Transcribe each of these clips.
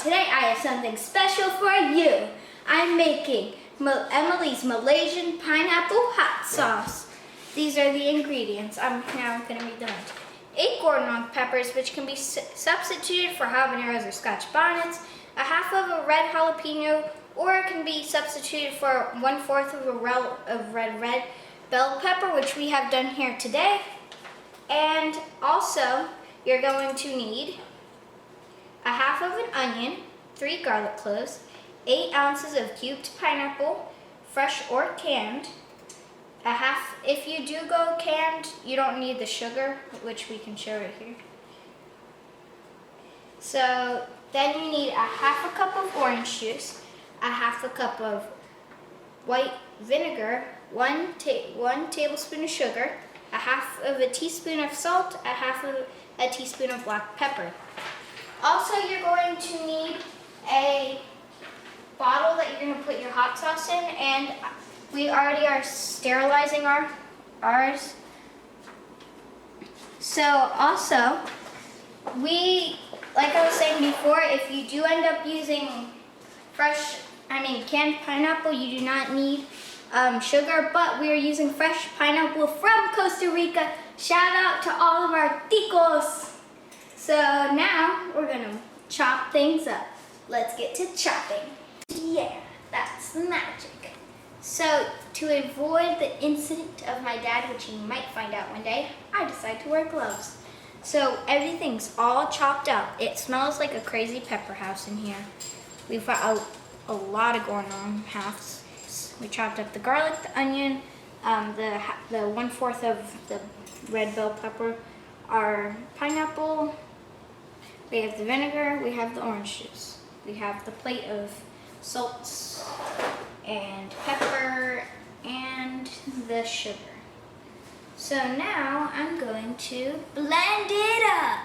today I have something special for you. I'm making Emily's Malaysian pineapple hot sauce. These are the ingredients. I'm now going to read them. 8 Goronong peppers, which can be substituted for habaneros or scotch bonnets. A half of a red jalapeno, or it can be substituted for 1/4 of a red bell pepper, which we have done here today. And also, you're going to need a half of an onion, 3 garlic cloves, 8 ounces of cubed pineapple, fresh or canned. A half, if you do go canned, you don't need the sugar, which we can show right here. So then you need a half a cup of orange juice, a half a cup of white vinegar, 1 tablespoon of sugar, a half of a teaspoon of salt, a half of a teaspoon of black pepper. Also, you're going to need a bottle that you're going to put your hot sauce in, and we already are sterilizing ours. So also, like I was saying before, if you do end up using canned pineapple, you do not need sugar, but we are using fresh pineapple from Costa Rica. Shout out to all of our ticos. So now we're gonna chop things up. Let's get to chopping. Yeah, that's the magic. So to avoid the incident of my dad, which you might find out one day, I decided to wear gloves. So everything's all chopped up. It smells like a crazy pepper house in here. We've got a lot of Goronong halves. We chopped up the garlic, the onion, the 1/4 of the red bell pepper, our pineapple. We have the vinegar, we have the orange juice. We have the plate of salts and pepper and the sugar. So now I'm going to blend it up.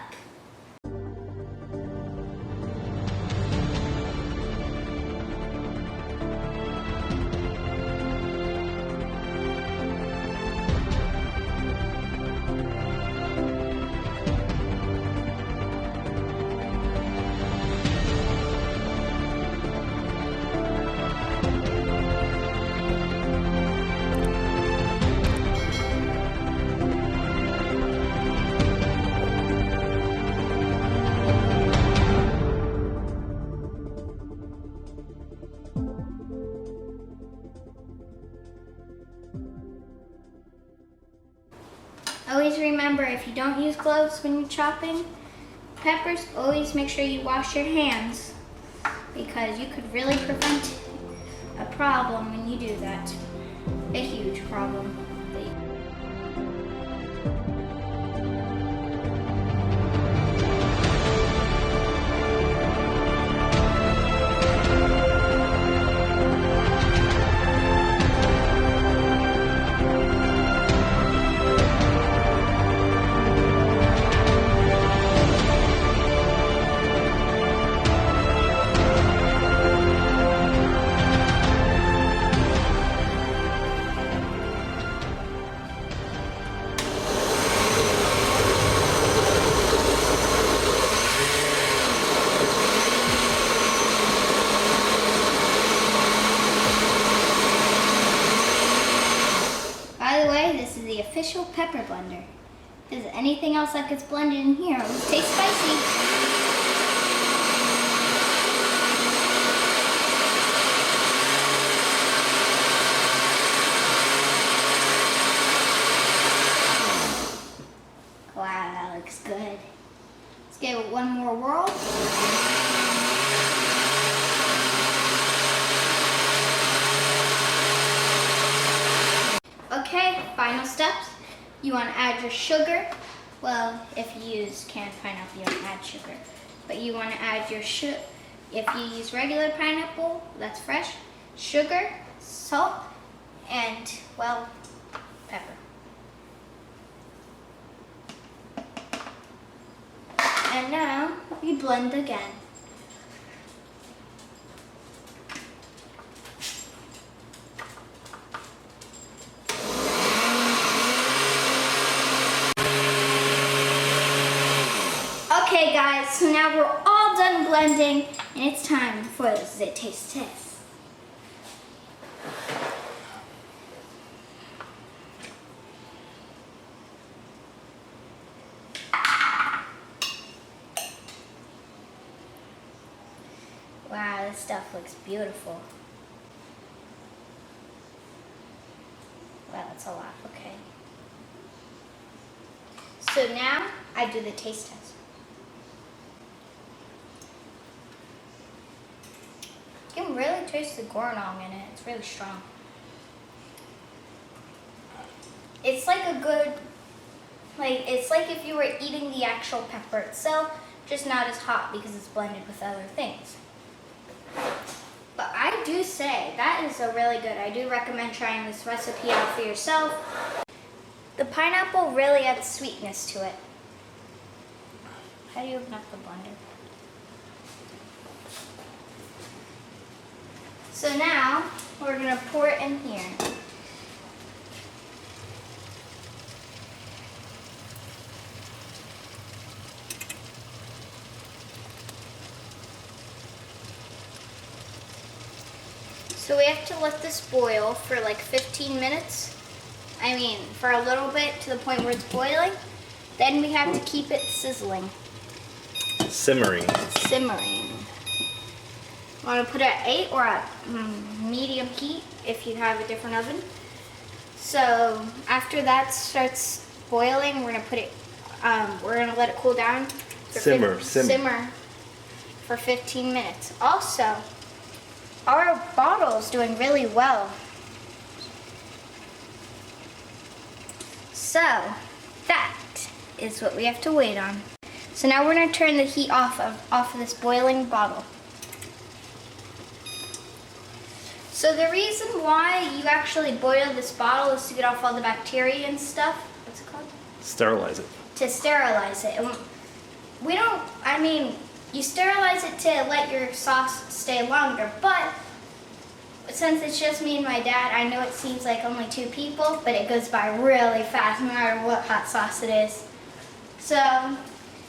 Always remember, if you don't use gloves when you're chopping peppers, always make sure you wash your hands, because you could really prevent a problem when you do that. A huge problem. By the way, this is the official pepper blender. Because anything else that gets blended in here will taste spicy. Wow, that looks good. Let's give it one more whirl. Okay, final steps. You want to add your sugar. Well, if you use canned pineapple, you don't add sugar. But you want to add your sugar. If you use regular pineapple, that's fresh, sugar, salt, and, well, pepper. And now we blend again. Okay guys, so now we're all done blending, And it's time for the taste test. Wow, this stuff looks beautiful. Wow, that's a lot, okay. So now I do the taste test. You can really taste the goronong in it. It's really strong. It's like a good, it's like if you were eating the actual pepper itself, just not as hot because it's blended with other things. But I do say that is a really good. I do recommend trying this recipe out for yourself. The pineapple really adds sweetness to it. How do you open up the blender? So now we're gonna pour it in here. So we have to let this boil for like 15 minutes. I mean, for a little bit to the point where it's boiling. Then we have to keep it sizzling. Simmering. Simmering. Want to put it at 8 or at medium heat if you have a different oven. So after that starts boiling, we're gonna put it. We're gonna let it cool down. Simmer for 15 minutes. Also, our bottle is doing really well. So that is what we have to wait on. So now we're gonna turn the heat off of this boiling bottle. So the reason why you actually boil this bottle is to get off all the bacteria and stuff. What's it called? Sterilize it. To sterilize it. And we don't, I mean, you sterilize it to let your sauce stay longer, but since it's just me and my dad, I know it seems like only 2 people, but it goes by really fast no matter what hot sauce it is. So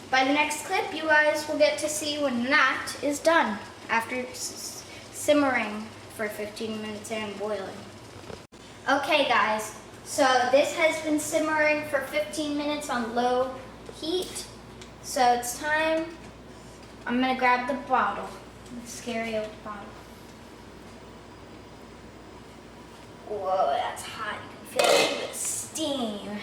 by the next clip, you guys will get to see when that is done after simmering for 15 minutes and boiling. Okay guys, so this has been simmering for 15 minutes on low heat. So it's time, I'm gonna grab the bottle, the scary old bottle. Whoa, that's hot, you can feel the steam.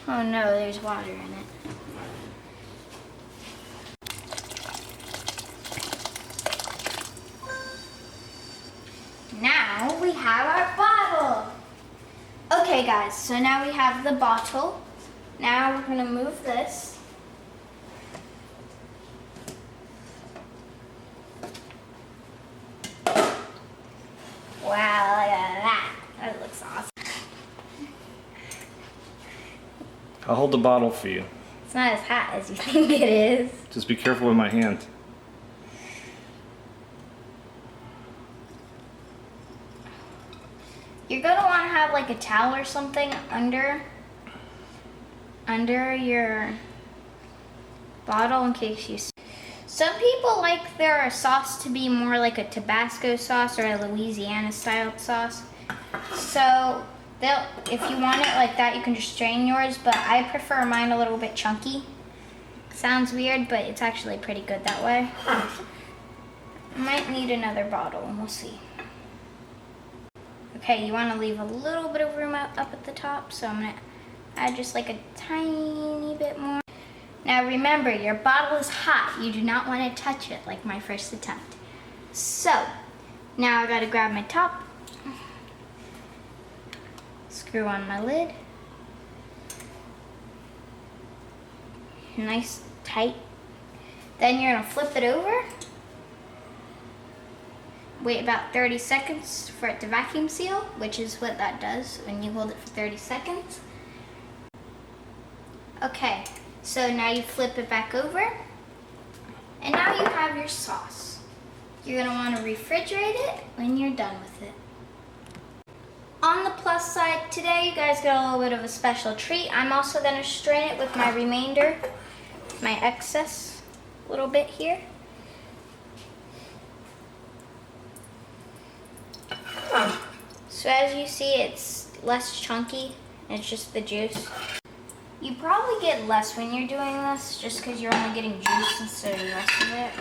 Oh no, there's water in it. Now we have our bottle. Okay guys, so now we have the bottle. Now we're gonna move this. Wow, look at that. That looks awesome. I'll hold the bottle for you. It's not as hot as you think it is. Just be careful with my hand. You're gonna want to have like a towel or something under your bottle in case you. Some people like their sauce to be more like a Tabasco sauce or a Louisiana style sauce. So if you want it like that, you can just strain yours, but I prefer mine a little bit chunky. Sounds weird, but it's actually pretty good that way. Might need another bottle, and we'll see. Okay, you want to leave a little bit of room up at the top, so I'm going to add just like a tiny bit more. Now remember, your bottle is hot. You do not want to touch it like my first attempt. So, now I got to grab my top, screw on my lid, nice tight. Then you're going to flip it over. Wait about 30 seconds for it to vacuum seal, which is what that does when you hold it for 30 seconds. Okay, so now you flip it back over, and now you have your sauce. You're gonna wanna refrigerate it when you're done with it. on the plus side, today you guys got a little bit of a special treat. I'm also gonna strain it with my remainder, my excess, a little bit here. So as you see, it's less chunky, it's just the juice. You probably get less when you're doing this, just because you're only getting juice instead of the rest of it.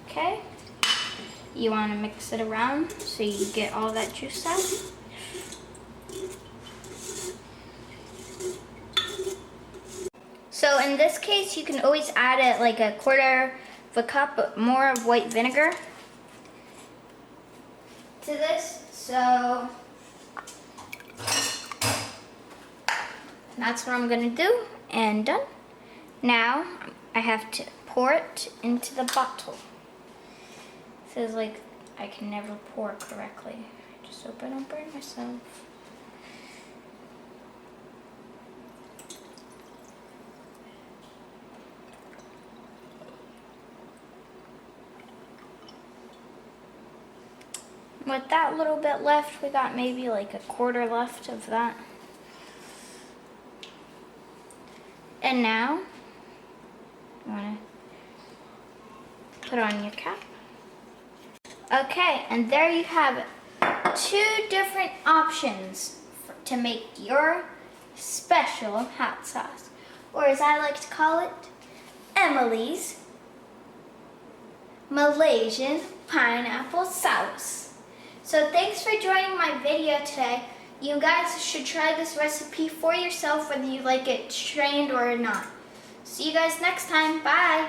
Okay, you want to mix it around so you get all that juice out. So in this case, you can always add it like a quarter of a cup more of white vinegar to this. So that's what I'm gonna do, and done. Now I have to pour it into the bottle. It says like I can never pour correctly. Just hope I don't burn myself. With that little bit left, we got maybe like a quarter left of that. And now, you wanna put on your cap. Okay, and there you have it. 2 different options to make your special hot sauce, or as I like to call it, Emily's Malaysian pineapple sauce. So thanks for joining my video today. You guys should try this recipe for yourself, whether you like it strained or not. See you guys next time. Bye.